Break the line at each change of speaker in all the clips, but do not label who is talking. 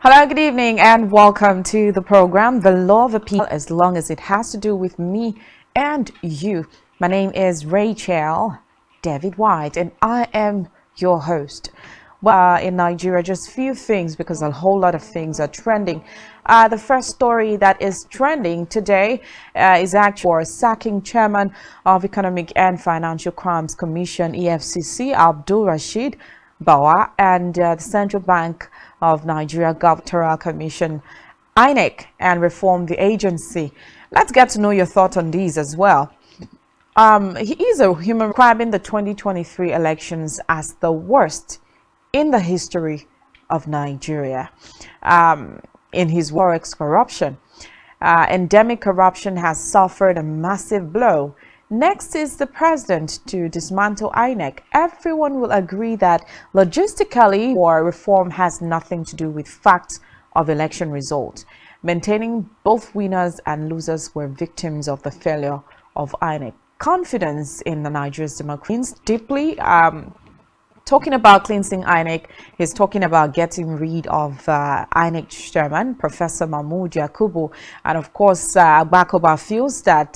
Hello, good evening, and welcome to the program, The Law of Appeal, as long as it has to do with me and you. My name is Rachel David White, and I am your host. Well, in Nigeria, just few things because a whole lot of things are trending. The first story that is trending today is actually for sacking chairman of Economic and Financial Crimes Commission, EFCC, Abdul Rashid Bawa, and the Central Bank of Nigeria Electoral Commission, INEC, and reform the agency. Let's get to know your thoughts on these as well. He is a human describing the 2023 elections as the worst in the history of Nigeria. In his works, corruption. Endemic corruption has suffered a massive blow. Next is the president to dismantle INEC. Everyone will agree that logistically, war reform has nothing to do with facts of election results. Maintaining both winners and losers were victims of the failure of INEC. Confidence in the Nigeria's democracy deeply. Talking about cleansing INEC, he's talking about getting rid of INEC chairman, Professor Mahmood Yakubu. And of course, Bakoba feels that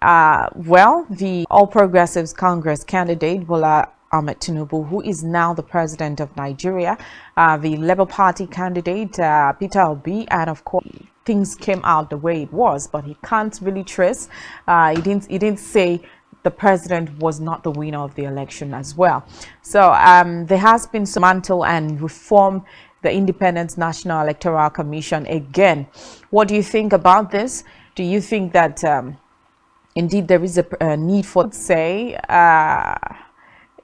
the All Progressives Congress candidate, Bola Ahmed Tinubu, who is now the president of Nigeria, the Labour Party candidate, Peter Obi, and of course, things came out the way it was, but he can't really trace. He didn't say the president was not the winner of the election as well. So there has been some dismantle and reform the Independent National Electoral Commission again. What do you think about this? Do you think that indeed there is a need for, say,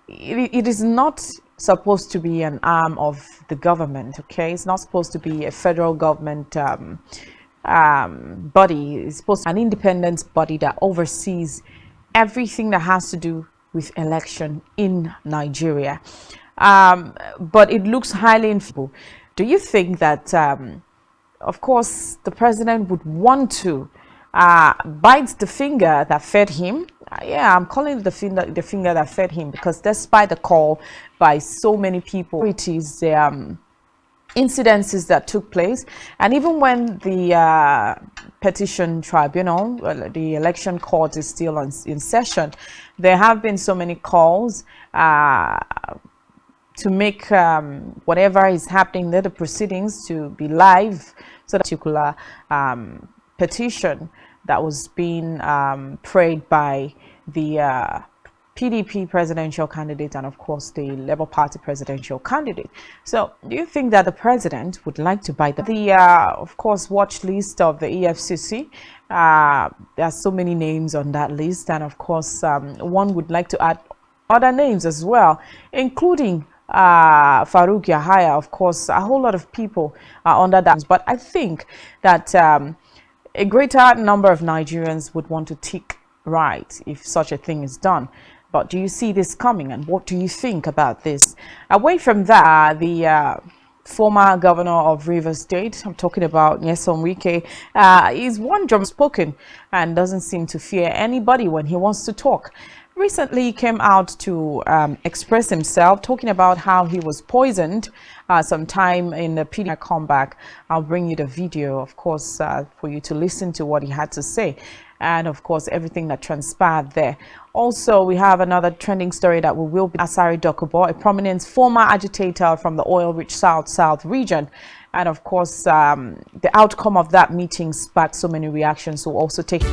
it is not supposed to be an arm of the government, okay? It's not supposed to be a federal government body. It's supposed to be an independent body that oversees everything that has to do with election in Nigeria. But it looks highly infeasible. Do you think that, of course, the president would want to bite the finger that fed him? Yeah, I'm calling it the finger that fed him, because despite the call by so many people, it is incidences that took place, and even when the petition tribunal, the election court, is still in session, there have been so many calls to make whatever is happening there, the proceedings, to be live. So that particular petition that was being prayed by the PDP presidential candidate and of course the Labour Party presidential candidate. So do you think that the president would like to bite the of course watch list of the EFCC? There are so many names on that list, and of course one would like to add other names as well, including Farouk Yahaya. Of course, a whole lot of people are under that, but I think that a greater number of Nigerians would want to tick right if such a thing is done. But do you see this coming, and what do you think about this? Away from that, the former governor of Rivers State, I'm talking about Nyesom Wike, is one drum spoken and doesn't seem to fear anybody when he wants to talk. Recently, he came out to express himself, talking about how he was poisoned sometime in the PDP comeback. I'll bring you the video, of course, for you to listen to what he had to say, and of course, everything that transpired there. Also, we have another trending story that will be Asari Dokubo, a prominent former agitator from the oil-rich South region. And of course, the outcome of that meeting sparked so many reactions. We'll also take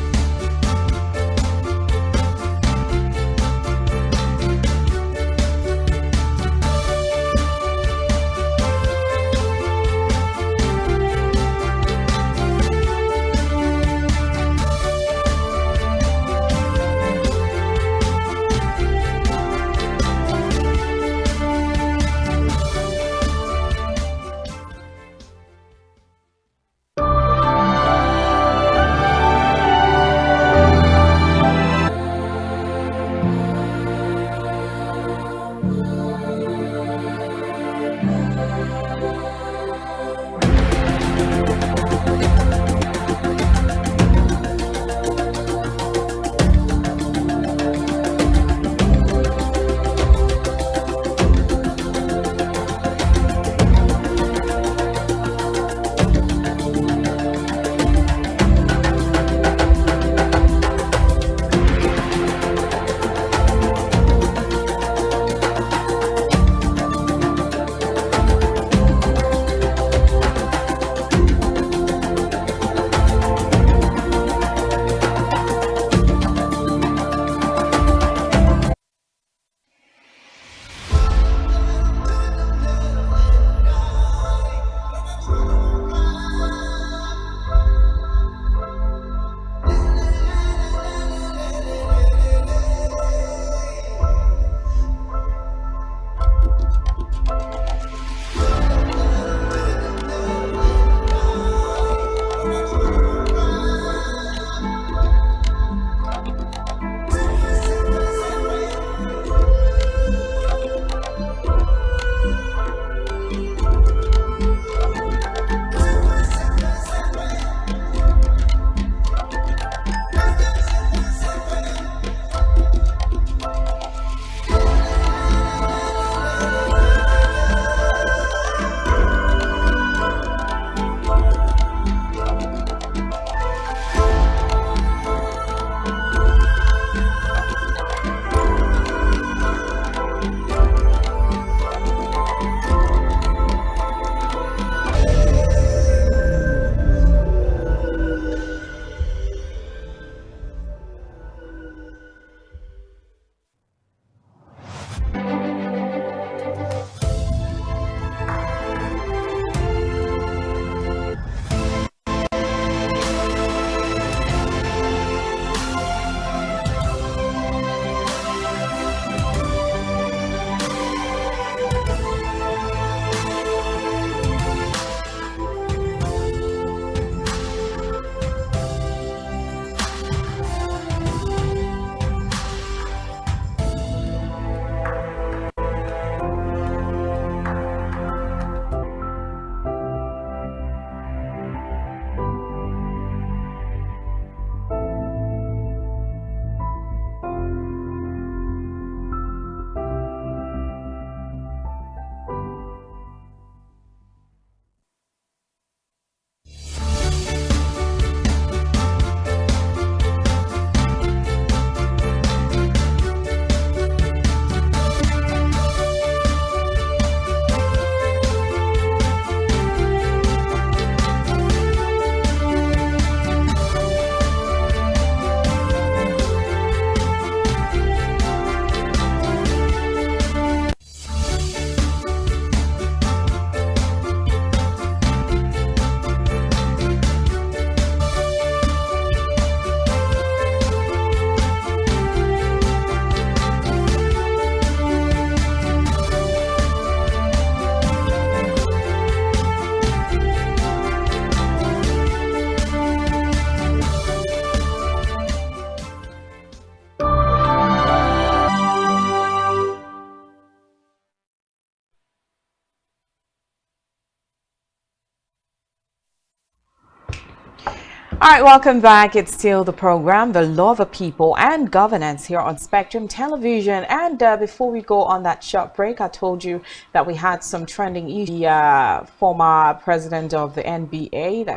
All right, welcome back. It's still the program, The Law of the People and Governance, here on Spectrum Television. And before we go on that short break, I told you that we had some trending issues. The former president of the NBA,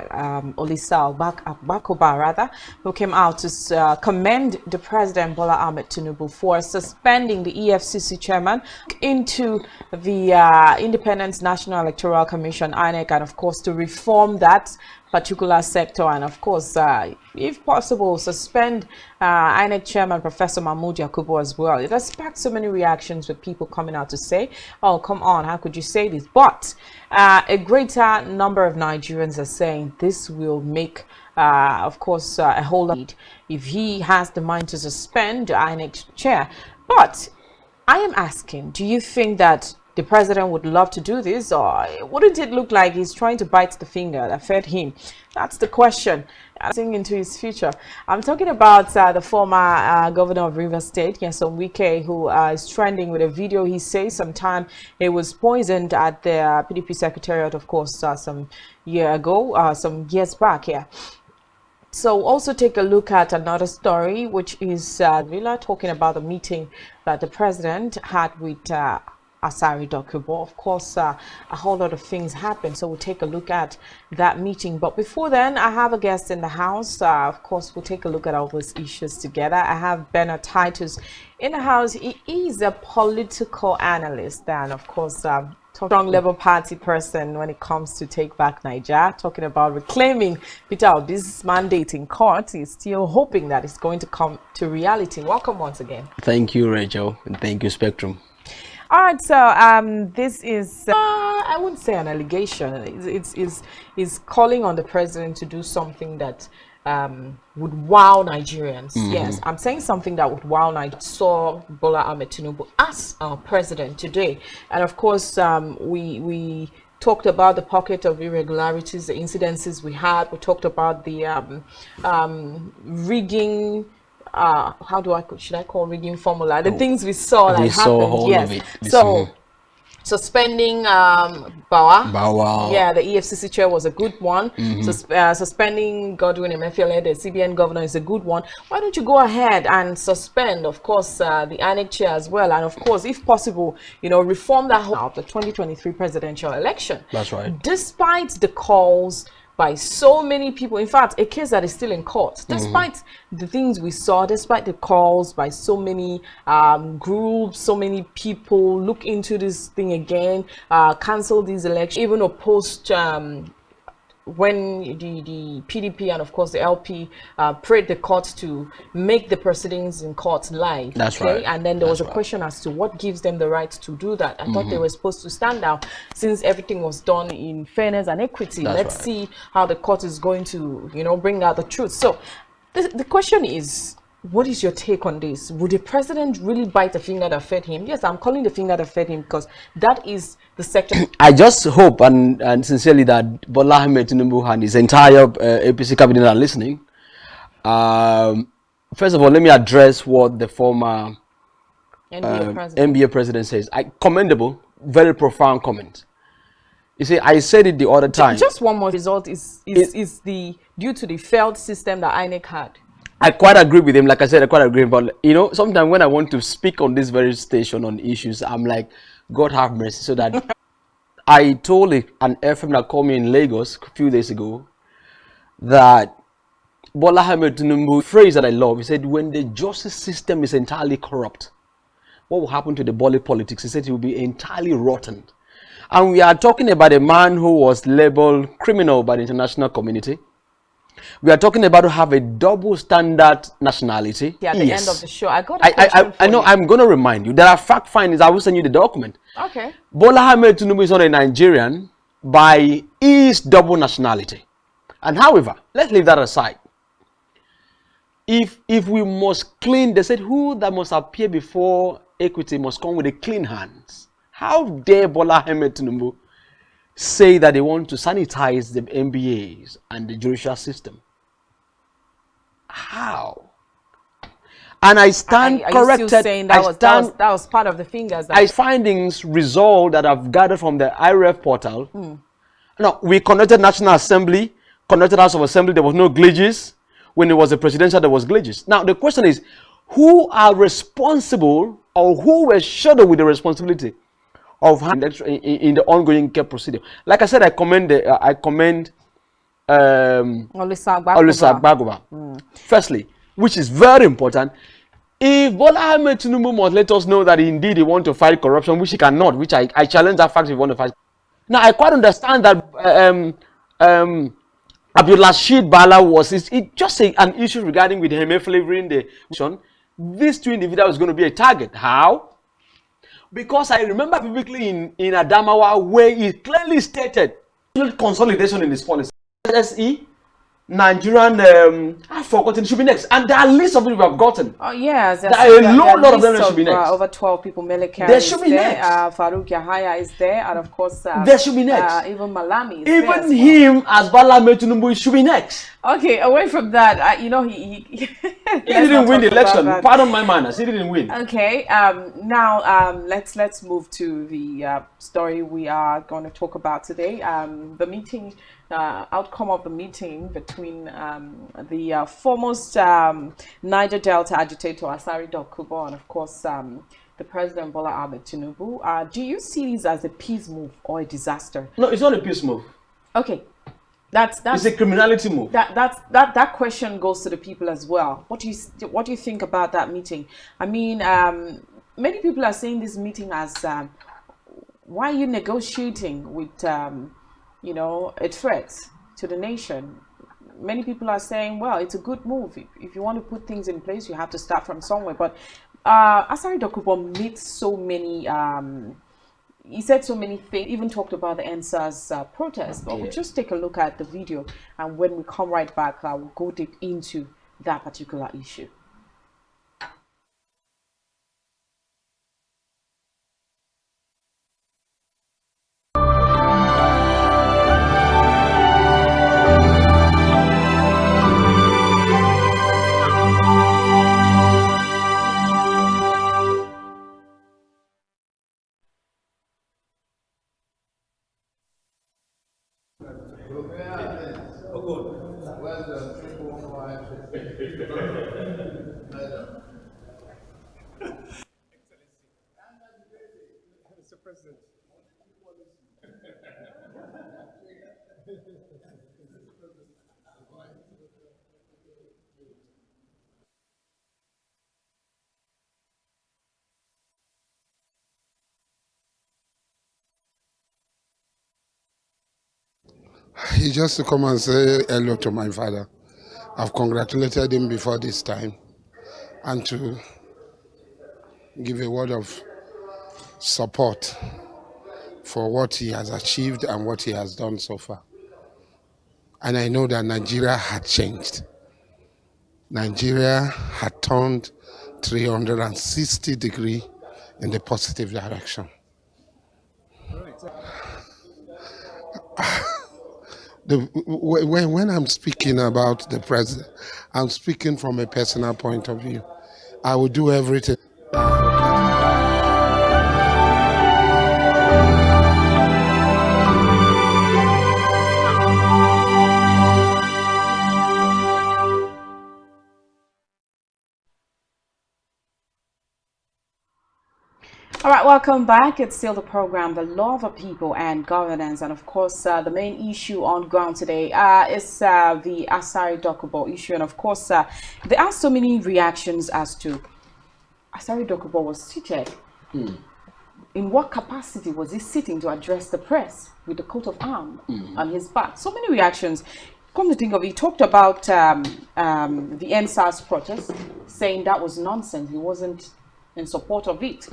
Olisa Bakoba, rather, who came out to commend the president, Bola Ahmed Tinubu, for suspending the EFCC chairman into the Independent National Electoral Commission, INEC, and of course to reform that particular sector, and of course, if possible, suspend INEC chairman Professor Mahmoud Yakubu as well. It has sparked so many reactions with people coming out to say, oh, come on, how could you say this? But a greater number of Nigerians are saying this will make, of course, a whole lot if he has the mind to suspend the INEC chair. But I am asking, do you think that the president would love to do this, or wouldn't it look like he's trying to bite the finger that fed him? That's the question. Seeing into his future. I'm talking about the former governor of Rivers State, Nyesom Wike, who is trending with a video. He says sometime he was poisoned at the PDP secretariat, of course, some years back here. So also take a look at another story, which is Villa talking about the meeting that the president had with Asari Dokubo. Of course, a whole lot of things happened, so we'll take a look at that meeting. But before then, I have a guest in the house. Of course, we'll take a look at all these issues together. I have Bernard Titus in the house. He is a political analyst and, of course, strong Labour Party person when it comes to Take Back Nigeria, talking about reclaiming Peter Obi's mandate in court. He's still hoping that it's going to come to reality. Welcome once again.
Thank you, Rachel, and thank you, Spectrum.
All right, so this is, I wouldn't say an allegation. It's calling on the president to do something that would wow Nigerians. Yes, I'm saying something that would wow Nigerians. Saw Bola Ahmed Tinubu as our president today. And of course, we talked about the pocket of irregularities, the incidences we had. We talked about the rigging, should I call rigging formula? The things we saw that happened. Yes. So suspending Bawa. Yeah, the EFCC chair was a good one. Suspending Godwin Emefiele, the CBN governor, is a good one. Why don't you go ahead and suspend, of course, the INEC chair as well, and of course, if possible, reform that whole of the 2023 presidential election.
That's right.
Despite the calls by so many people, in fact, a case that is still in court, despite the things we saw, despite the calls by so many groups, so many people, look into this thing again, cancel these elections, even opposed when the PDP and of course the LP prayed the court to make the proceedings in court live.
That's right.
And then there was a question as to what gives them the right to do that. I thought they were supposed to stand down since everything was done in fairness and equity. Let's see how the court is going to, bring out the truth. So the question is, what is your take on this? Would the president really bite the finger that fed him? Yes, I'm calling the finger that fed him because that is the sector.
I just hope and sincerely that Bola Ahmed Tinubu and his entire APC cabinet are listening. First of all, let me address what the former NBA president says. Commendable, very profound comment. You see, I said it the other time.
Just one more result is due to the failed system that INEC had.
I quite agree with him. Like I said, I quite agree. But sometimes when I want to speak on this very station on issues, I'm like, God have mercy. So that I told an FM that called me in Lagos a few days ago that Bola Ahmed Tinubu, phrase that I love, he said, when the justice system is entirely corrupt, what will happen to the body politics? He said it will be entirely rotten. And we are talking about a man who was labeled criminal by the international community. We are talking about to have a double standard nationality.
Yeah, at the end of the show, I got a question
I know. I'm going to remind you. There are fact findings. I will send you the document.
Okay.
Bola Ahmed Tinubu is not a Nigerian by his double nationality. And however, let's leave that aside. If we must clean, they said, who that must appear before equity must come with a clean hands. How dare Bola Ahmed Tinubu say that they want to sanitize the MBAs and the judicial system? How? And I stand corrected.
You still saying that was part of the fingers?
Findings result that I've gathered from the IREF portal. Now, we conducted National Assembly. conducted House of Assembly, there was no glitches. When it was a presidential, there was glitches. Now, the question is, who are responsible or who were shadowed with the responsibility of in the ongoing care procedure? Like I said, I commend
Olisa
Agbagova. Firstly, which is very important, if Bola Ahmed Tinubu must let us know that indeed he wants to fight corruption, which he cannot, which I challenge that fact if he want to fight. Now, I quite understand that Abdulrasheed Bala was just an issue regarding with him flavoring the mission. These two individuals is going to be a target. How? Because I remember vividly in Adamawa where he clearly stated consolidation in his policy. SE, Nigerian, I've forgotten, should be next. And there are lists of it we have gotten.
Oh, yes.
There are a lot of them that should be next.
Over 12 people. Melekari
there should be next.
Farouk Yahaya is there. And of course,
there should be next.
Even Malami is
even
there.
Even him, as Bola Ahmed Tinubu, should be next.
Okay, away from that, you know, he
didn't win the election. Pardon my manners. He didn't win.
Okay, now let's move to the story we are going to talk about today. The meeting, outcome of the meeting between the foremost Niger Delta agitator Asari Dokubo and of course the President Bola Ahmed Tinubu. Do you see this as a peace move or a disaster?
No, it's not a peace move.
Okay. That's
it's a criminality move.
That question goes to the people as well. What do you think about that meeting? I mean, many people are saying this meeting as why are you negotiating with you know, a threat to the nation? Many people are saying, well, it's a good move. If you want to put things in place, you have to start from somewhere. But Asari Dokubo made so many. He said so many things, even talked about the NSAS protest. But we'll just take a look at the video, and when we come right back, we'll go deep into that particular issue.
He just to come and say hello to my father. I've congratulated him before this time and to give a word of support for what he has achieved and what he has done so far. And I know that Nigeria had changed. Nigeria had turned 360 degrees in the positive direction. When I'm speaking about the president, I'm speaking from a personal point of view. I will do everything.
All right, welcome back. It's still the program, The Law of the People and Governance. And of course, the main issue on ground today is the Asari Dokubo issue. And of course, there are so many reactions as to Asari Dokubo was seated. In what capacity was he sitting to address the press with the coat of arms on his back? So many reactions. Come to think of it, he talked about the NSAS protest, saying that was nonsense. He wasn't in support of it.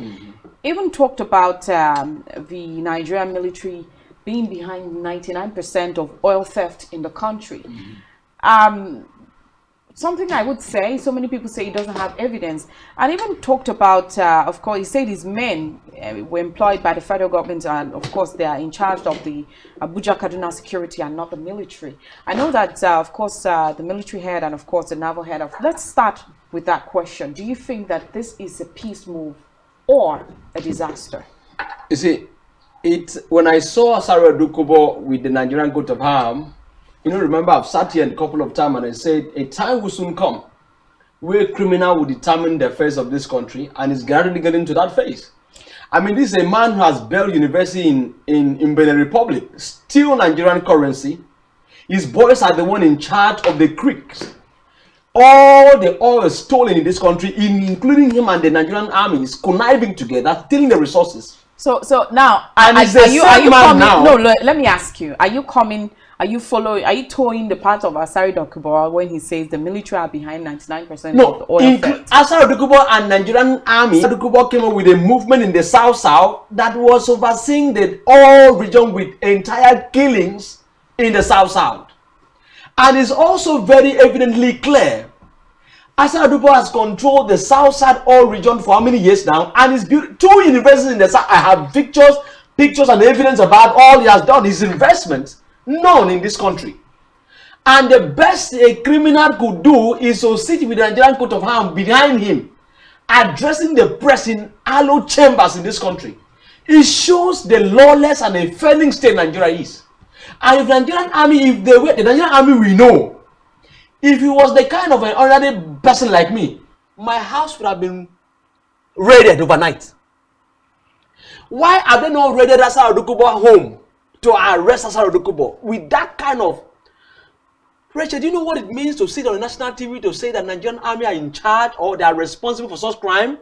Even talked about the Nigerian military being behind 99% of oil theft in the country. Something I would say, so many people say he doesn't have evidence. And even talked about, of course, he said his men were employed by the federal government, and of course they are in charge of the Abuja Kaduna security and not the military. I know that, of course, the military head and of course the naval head of, let's start with that question. Do you think that this is a peace move or a disaster?
You see, when I saw Asari Dokubo with the Nigerian coat of arms, You know, remember I've sat here a couple of times and I said a time will soon come where criminal will determine the face of this country, and is gradually getting to that phase. I mean, this is a man who has built university in Benin Republic, steal Nigerian currency. His boys are the one in charge of the creeks. All the oil stolen in this country, including him and the Nigerian army, is conniving together, stealing the resources.
So now,
And
are
it's the
you
same man
coming?
now.
No, let me ask you: are you coming? Are you following? Are you towing the part of Asari Dokubo when he says the military are behind 99% of the
No,
oil theft?
Asari Dokubo and Nigerian army, Dokubo came up with a movement in the South that was overseeing the oil region with entire killings in the South. And it's also very evidently clear. Asari Dokubo has controlled the South oil region for how many years now? And he's built 2 universities in the South. I have pictures and evidence about all he has done, his investments. None in this country. And the best a criminal could do is to sit with the Nigerian coat of arms behind him, addressing the press in hallowed chambers in this country. It shows the lawless and a failing state Nigeria is. And if the Nigerian army, if they were the Nigerian army, we know, if he was the kind of an ordinary person like me, my house would have been raided overnight. Why have they not raided Asari Dokubo home to arrest Asari Dokubo with that kind of... Rachel, do you know what it means to sit on national TV to say that Nigerian army are in charge or they are responsible for such crime?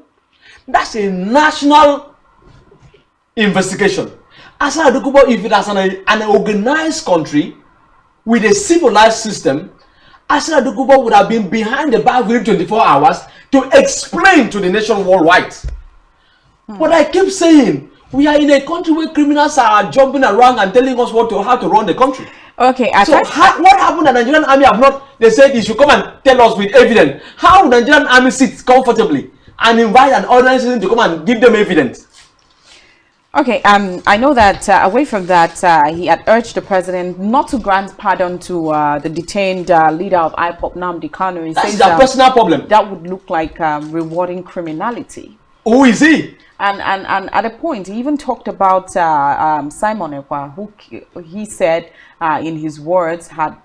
That's a national investigation. Asari Dokubo, if it has an organized country with a civilized system, Asari Dokubo would have been behind the bar within 24 hours to explain to the nation worldwide. But I keep saying, we are in a country where criminals are jumping around and telling us how to run the country.
Okay,
So what happened that Nigerian army have not? They said you should come and tell us with evidence. How would Nigerian army sit comfortably and invite an ordinary citizen to come and give them evidence?
Okay, I know that away from that, he had urged the president not to grant pardon to the detained leader of IPOB, Nnamdi Kanu. He
That's
says
their personal problem.
that would look like rewarding criminality.
Who is he?
And at a point, he even talked about Simon Ekpa, who he said, in his words, had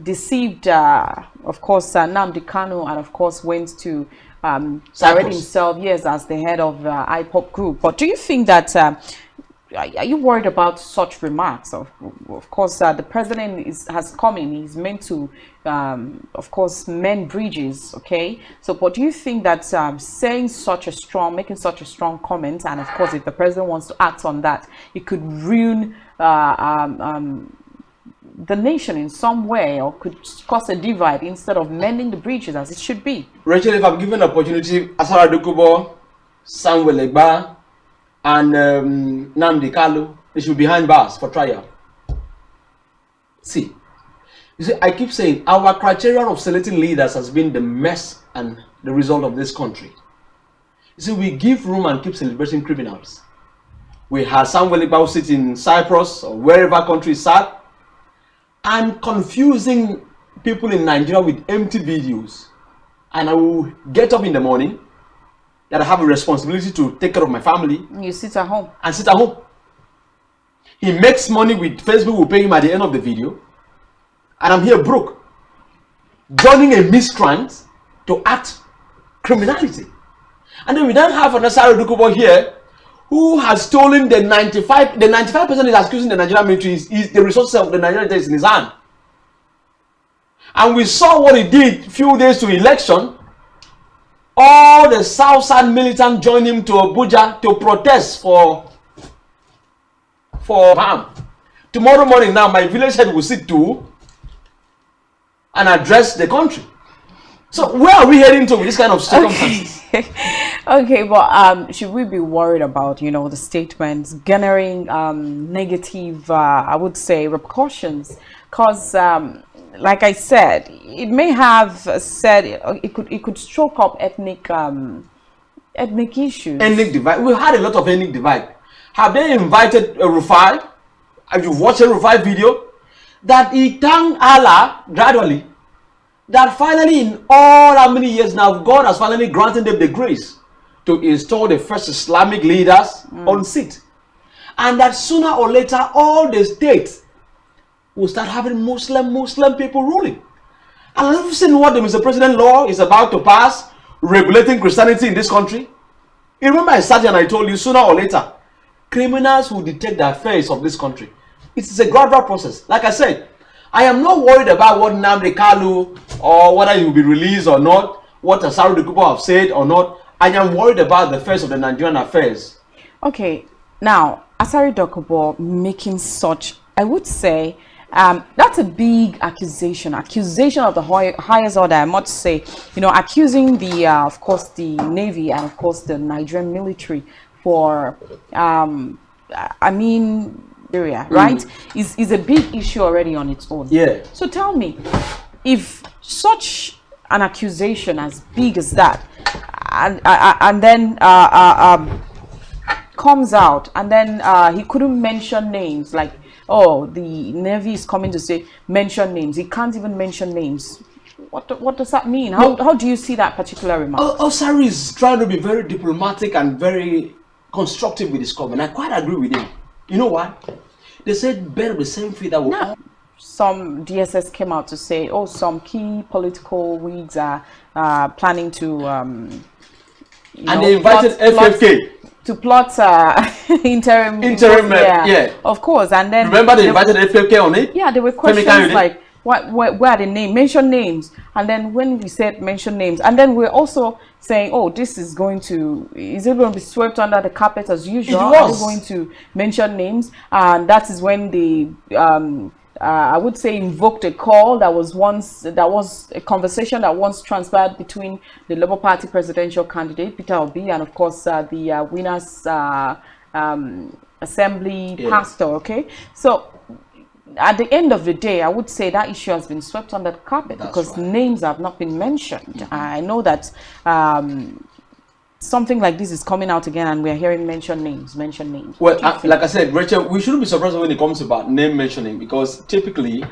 deceived, of course, Nnamdi Kanu, and of course went to parade himself, yes, as the head of IPOB group. But do you think that, are you worried about such remarks? Of course, the president has come in, he's meant to, of course, mend bridges, okay? So, but do you think that making such a strong comment, and of course, if the president wants to act on that, it could ruin the nation in some way, or could cause a divide instead of mending the breaches as it should be?
Rachel, if I'm given an opportunity, Asari Dokubo, Samuel Egba, and Nnamdi Kanu, they should be behind bars for trial. See, you see, I keep saying our criterion of selecting leaders has been the mess and the result of this country. You see, we give room and keep celebrating criminals. We have Samuel Egba who sits in Cyprus or wherever country is at, and confusing people in Nigeria with empty videos. And I will get up in the morning that I have a responsibility to take care of my family.
You sit at home.
And sit at home. He makes money with Facebook, will pay him at the end of the video. And I'm here broke. Joining a miscreant to act criminality. And then we don't have an Asari Dokubo here who has stolen the 95%. The 95% is accusing the Nigerian military is the resources of the Nigerian military is in his hand. And we saw what he did a few days to election. All the Southside militants joined him to Abuja to protest for harm. Tomorrow morning now, my village head will sit too and address the country. So where are we heading to with this kind of circumstances?
Okay, but should we be worried about, you know, the statements garnering negative, I would say, repercussions? Because, like I said, it may have said it could stroke up ethnic issues. Ethnic
divide. We had a lot of ethnic divide. Have they invited Rufai? Have you watched a Rufai video? That he thanked Allah gradually. That finally, in all how many years now, God has finally granted them the grace to install the first Islamic leaders on seat. And that sooner or later, all the states we'll start having Muslim people ruling. And have you seen what the Mr. President law is about to pass, regulating Christianity in this country? You remember I sat here and I told you, sooner or later, criminals will detect the affairs of this country. It is a gradual process. Like I said, I am not worried about what Nnamdi Kanu or whether he will be released or not, what Asari Dokubo have said or not. I am worried about the affairs of the Nigerian affairs.
Okay, now Asari Dokubo making such, I would say, that's a big accusation of the highest order, I must say. You know, accusing the, of course, the Navy and of course the Nigerian military for, I mean, area, right? Is a big issue already on its own.
Yeah.
So tell me, if such an accusation as big as that, and then comes out, and then he couldn't mention names, like, oh, the Navy is coming to say mention names. He can't even mention names. What does that mean? How do you see that particular remark?
Asari is trying to be very diplomatic and very constructive with his comment. I quite agree with him. You know what? They said better the same feet that will.
No. Some DSS came out to say, oh, some key political wigs are planning to
and they invited FFK
to plot interim
yeah,
of course. And then
remember they invited FFK on it.
Yeah, there were questions like, where are the names? Mention names. And then when we said mention names, and then we're also saying, oh, this is going to, is it going to be swept under the carpet as usual? Are they going to mention names? And that is when the I would say invoked a call that was a conversation that once transpired between the Labour Party presidential candidate Peter Obi and of course the Winners Assembly pastor. Okay, so at the end of the day, I would say that issue has been swept under the carpet. That's because names have not been mentioned. I know that something like this is coming out again, and we are hearing mention names.
Well, like I said, Rachel, we shouldn't be surprised when it comes about name mentioning, because typically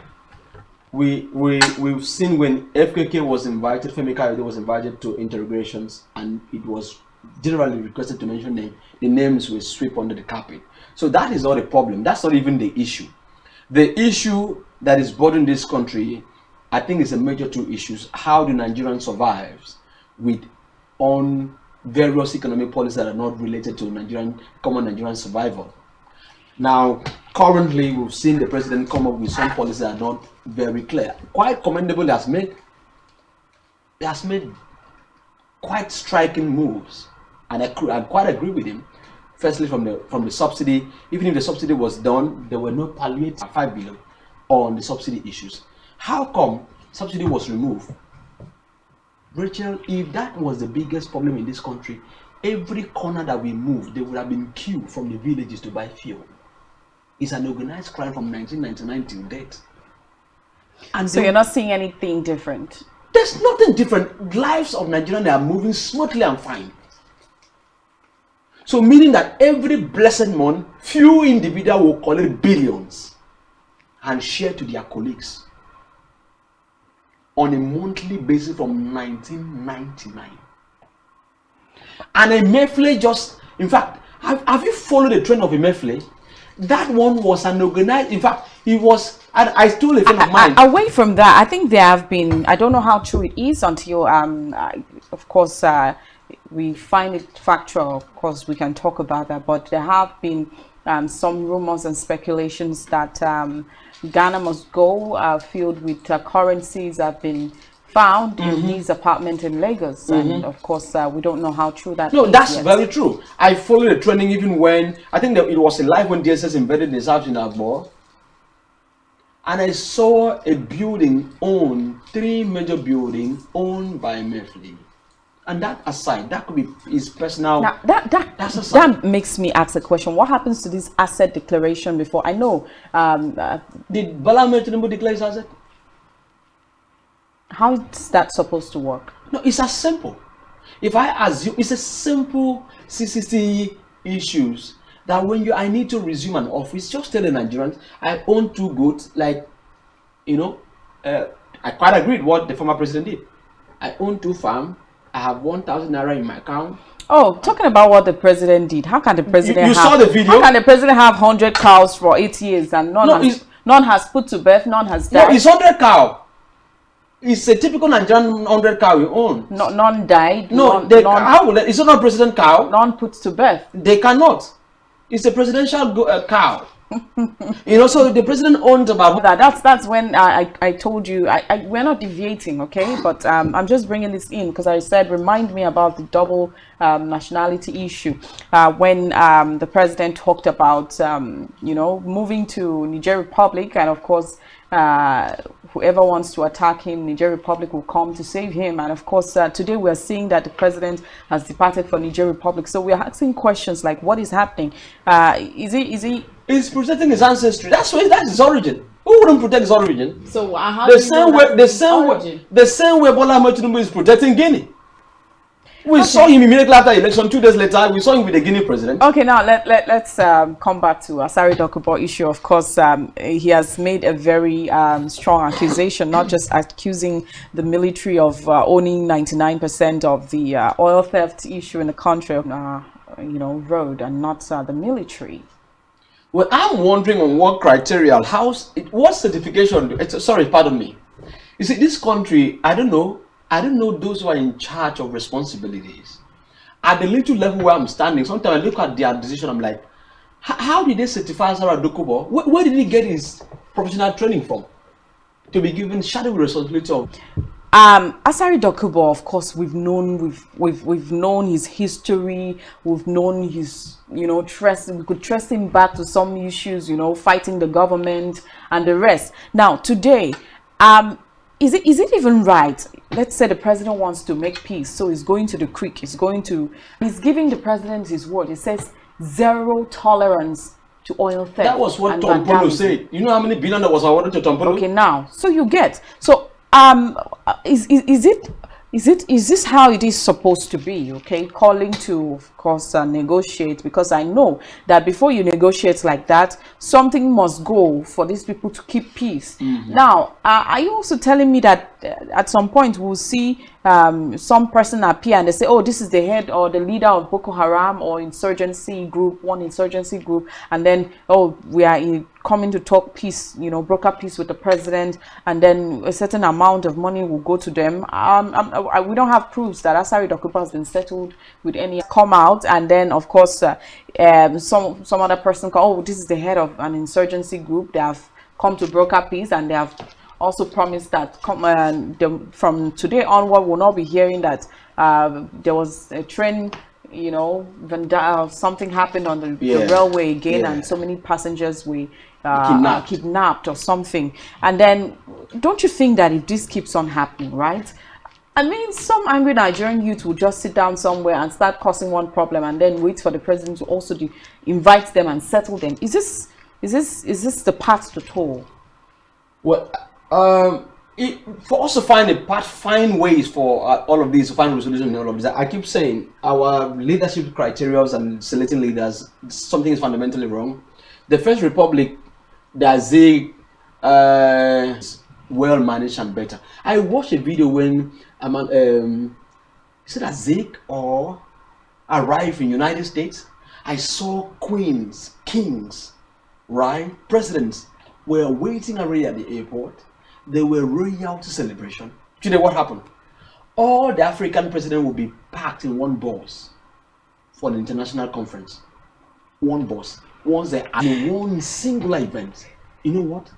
we've seen when FKK was invited, Femi Kayode was invited to interrogations, and it was generally requested to mention name. The names were swept under the carpet. So that is not a problem. That's not even the issue. The issue that is bothering this country, I think, is a major two issues. How do Nigerians survive with various economic policies that are not related to common Nigerian survival? Now, currently, we've seen the president come up with some policies that are not very clear. Quite commendable, he has made quite striking moves, and I quite agree with him. Firstly, from the subsidy, even if the subsidy was done, there were no palliative 5 billion on the subsidy issues. How come subsidy was removed? Rachel, if that was the biggest problem in this country, every corner that we moved, there would have been queue from the villages to buy fuel. It's an organized crime from 1999 till date. And
so you're not seeing anything different?
There's nothing different. Lives of Nigerians are moving smoothly and fine. So meaning that every blessed month, few individuals will collect billions and share to their colleagues on a monthly basis from 1999. And Emefiele just, in fact, have you followed the trend of Emefiele? That one was an organized, in fact, it was, and I stole a friend of mine.
Away from that, I think there have been, I don't know how true it is until, of course, we find it factual. Of course, we can talk about that, but there have been some rumors and speculations that Ghana Must Go filled with currencies have been found in his apartment in Lagos, and of course we don't know how true that is.
No, that's very true. I followed the trending even when, I think that it was live when DSS invaded his house in Agbo, and I saw a building three major buildings owned by Emefiele. And that aside, that could be his personal.
Now, that makes me ask a question. What happens to this asset declaration before? I know.
Did Bala Tinubu declare his asset?
How is that supposed to work?
No, it's as simple. If I assume, it's a simple CCC issues that when I need to resume an office, just tell the Nigerians, I own 2 goats, like, you know, I quite agreed with what the former president did. I own 2 farms. I have 1,000 naira in my account.
Oh, talking about what the president did, how can the president
you saw the video?
How can the president have 100 cows for 8 years and none?
No,
None has put to birth, none has
No,
died.
it's 100 cow. It's a typical Nigerian 100 cow you own.
No, none died.
No, how will it's not a president cow.
None put to birth.
They cannot. It's a presidential cow. You know, so the president owns about
That's when I told you we're not deviating, okay? But I'm just bringing this in because I said remind me about the double nationality issue when the president talked about you know, moving to Niger Republic, and of course whoever wants to attack him, Niger Republic will come to save him. And of course today we are seeing that the president has departed for Niger Republic, so we are asking questions like what is happening. Is he
He's protecting his ancestry. That's his origin. Who wouldn't protect his origin?
So how
the
do you know
the same way Bola Ahmed Tinubu is protecting Guinea. We saw him immediately after election. 2 days later, we saw him with the Guinea president.
Okay, now let's come back to Asari Dokubo issue. Of course, he has made a very strong accusation, not just accusing the military of owning 99% of the oil theft issue in the country, you know, road, and not the military.
Well, I'm wondering on what criteria, what certification, sorry, pardon me. You see, this country, I don't know those who are in charge of responsibilities. At the little level where I'm standing, sometimes I look at their decision, I'm like, how did they certify Asari Dokubo? Where did he get his professional training from? To be given shadow responsibility of...
Asari Dokubo, of course, we've known his history, we've known his, you know, we could trace him back to some issues, you know, fighting the government and the rest. Now, today, is it even right? Let's say the president wants to make peace, so he's going to the creek, he's giving the president his word. He says zero tolerance to oil theft.
That was what Tom Polo said. You know how many billion that was awarded to Tom Polo?
Okay, now, so you get, so is this how it is supposed to be? Okay, calling to, of course, negotiate, because I know that before you negotiate like that, something must go for these people to keep peace. Now, are you also telling me that at some point we'll see some person appear and they say, oh, this is the head or the leader of Boko Haram or one insurgency group, and then, oh, we are coming to talk peace, you know, broker peace with the president, and then a certain amount of money will go to them. We don't have proofs that Asari Dokubo has been settled with any come out, and then of course some other person call, oh, this is the head of an insurgency group, they have come to broker peace, and they have also promised that from today onward we'll not be hearing that there was a train, you know, something happened on the railway again, and so many passengers were kidnapped or something. And then don't you think that if this keeps on happening, right, I mean, some angry Nigerian youth will just sit down somewhere and start causing one problem and then wait for the president to also invite them and settle them? Is this the path to toll?
Well, for us to find ways for all of these, to find resolution in all of this, I keep saying our leadership criteria and selecting leaders, something is fundamentally wrong. The First Republic, does it well managed and better? I watched a video when is it Azik or arrived in United States? I saw queens, kings, right, presidents were waiting already at the airport. They were royalty celebration. Do you know what happened? All the African presidents will be packed in one bus for an international conference. One bus. Once they are in one singular event. You know what?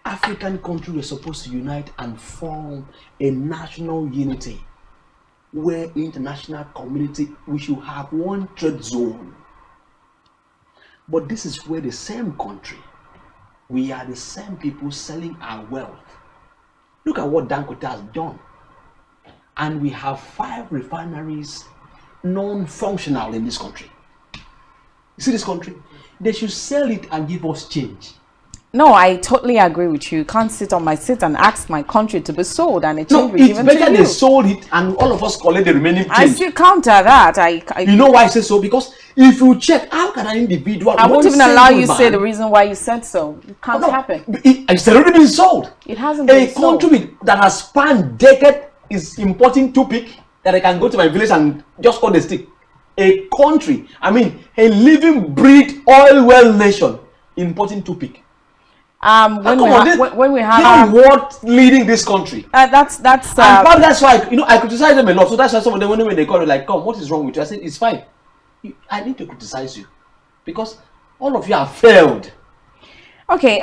African countries were supposed to unite and form a national unity where international community, we should have one trade zone. But this is where the same country, we are the same people selling our wealth. Look at what Dangote has done. And we have 5 refineries non-functional in this country. You see this country? They should sell it and give us change.
No, I totally agree with you. You can't sit on my seat and ask my country to be sold and a change be given to you.
It's better they sold it and all of us collect the remaining change.
I still counter that.
You know why I say so? Because if you check, how can an individual...
I won't even allow you to say the reason why you said so. It can't happen.
It's already been sold.
It hasn't been sold.
A country that has spanned decades is importing toothpick that I can go to my village and just hold the stick. A country, I mean, a living breed oil well nation importing toothpick.
When we
they
have
don't want leading this country.
that's
And probably that's why, you know, I criticize them a lot. So that's why some of them, when they call it like, come, what is wrong with you? I said, it's fine. I need to criticize you because all of you have failed.
Okay,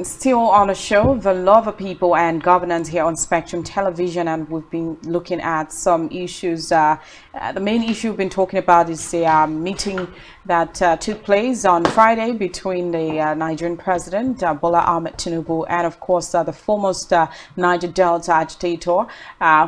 still on the show, the love of people and governance here on Spectrum Television, and we've been looking at some issues. The main issue we've been talking about is the meeting that took place on Friday between the Nigerian president, Bola Ahmed Tinubu, and of course the foremost Niger Delta agitator,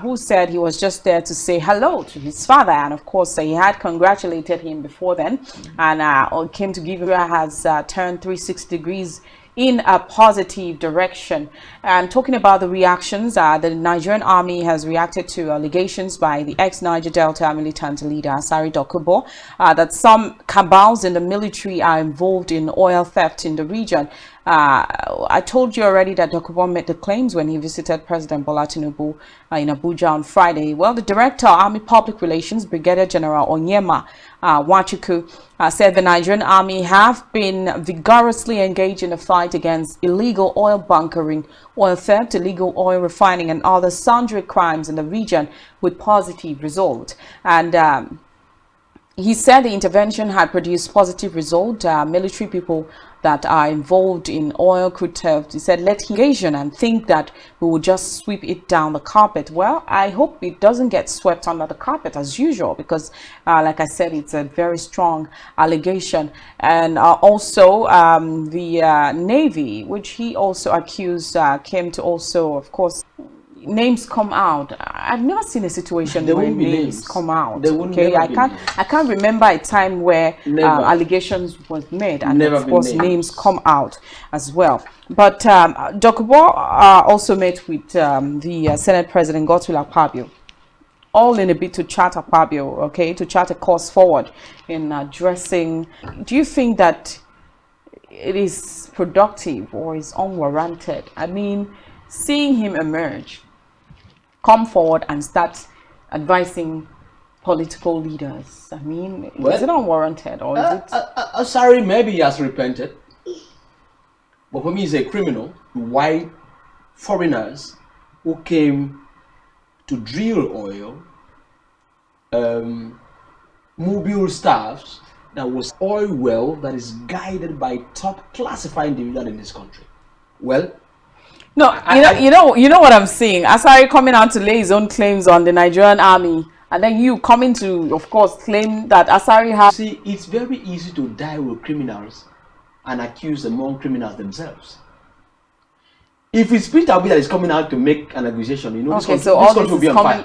who said he was just there to say hello to his father, and of course he had congratulated him before then, and came to give has turned 360 degrees in a positive direction. And talking about the reactions, the Nigerian army has reacted to allegations by the ex-Niger Delta militant leader Asari Dokubo that some cabals in the military are involved in oil theft in the region. I told you already that Dokubo made the claims when he visited President Bola Tinubu in Abuja on Friday. Well, the Director of Army Public Relations, Brigadier General Onyema Wachuku, said the Nigerian army have been vigorously engaged in the fight against illegal oil bunkering, oil theft, illegal oil refining, and other sundry crimes in the region with positive result. And he said the intervention had produced positive result. Military people that are involved in oil crude theft, he said, let engagement and think that we will just sweep it down the carpet. Well, I hope it doesn't get swept under the carpet as usual, because like I said, it's a very strong allegation. And also the Navy, which he also accused, came to also, of course, names come out. I've never seen a situation where names come out. Okay, I can't remember a time where allegations was made, and of course names come out as well. But Dokubo also met with the Senate President Godswill Akpabio, all in a bid to chart Akpabio, okay, to chart a course forward in addressing. Do you think that it is productive or is unwarranted? I mean, seeing him emerge, come forward and start advising political leaders, I mean, well, is it unwarranted, or is it?
Sorry, maybe he has repented, but for me he's a criminal. White foreigners who came to drill oil, mobile staffs, that was oil well that is guided by top classified individual in this country. Well,
no, you know what I'm saying. Asari coming out to lay his own claims on the Nigerian army, and then you coming to, of course, claim that Asari has.
See, it's very easy to die with criminals and accuse them more criminals themselves. If it's Peter Obi that is coming out to make an accusation, you know,
okay, so all this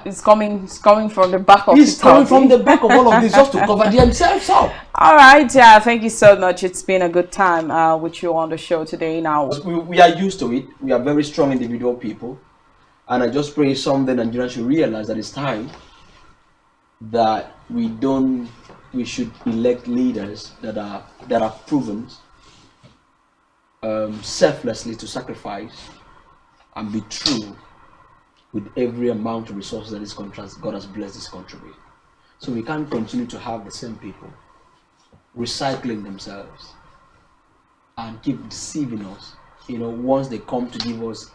is coming from the back of.
He's coming from the back of all of this just to cover themselves up.
All right, thank you so much. It's been a good time with you on the show today. Now
we are used to it. We are very strong individual people, and I just pray someday Nigerians should realize that it's time that we should elect leaders that are proven selflessly to sacrifice and be true with every amount of resources that this country God has blessed this country with. So we can't continue to have the same people recycling themselves and keep deceiving us. You know, once they come to give us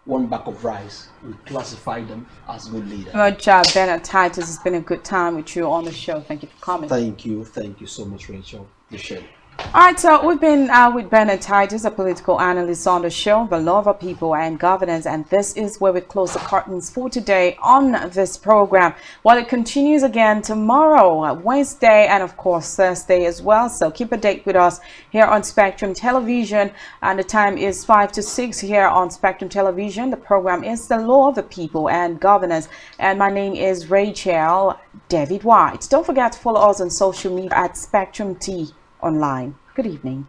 one bag of rice, we classify them as good leaders.
Much, Bernard Titus, it's been a good time with you on the show. Thank you for coming.
Thank you so much, Rachel. Appreciate it.
All right, so we've been with Bernard Titus, a political analyst on the show, the love of people and governance, and this is where we close the curtains for today on this program. Well, it continues again tomorrow, Wednesday, and of course Thursday as well. So keep a date with us here on Spectrum Television, and the time is 5 to 6 here on Spectrum Television. The program is the law of the people and governance, and my name is Rachel David White. Don't forget to follow us on social media at Spectrum T Online. Good evening.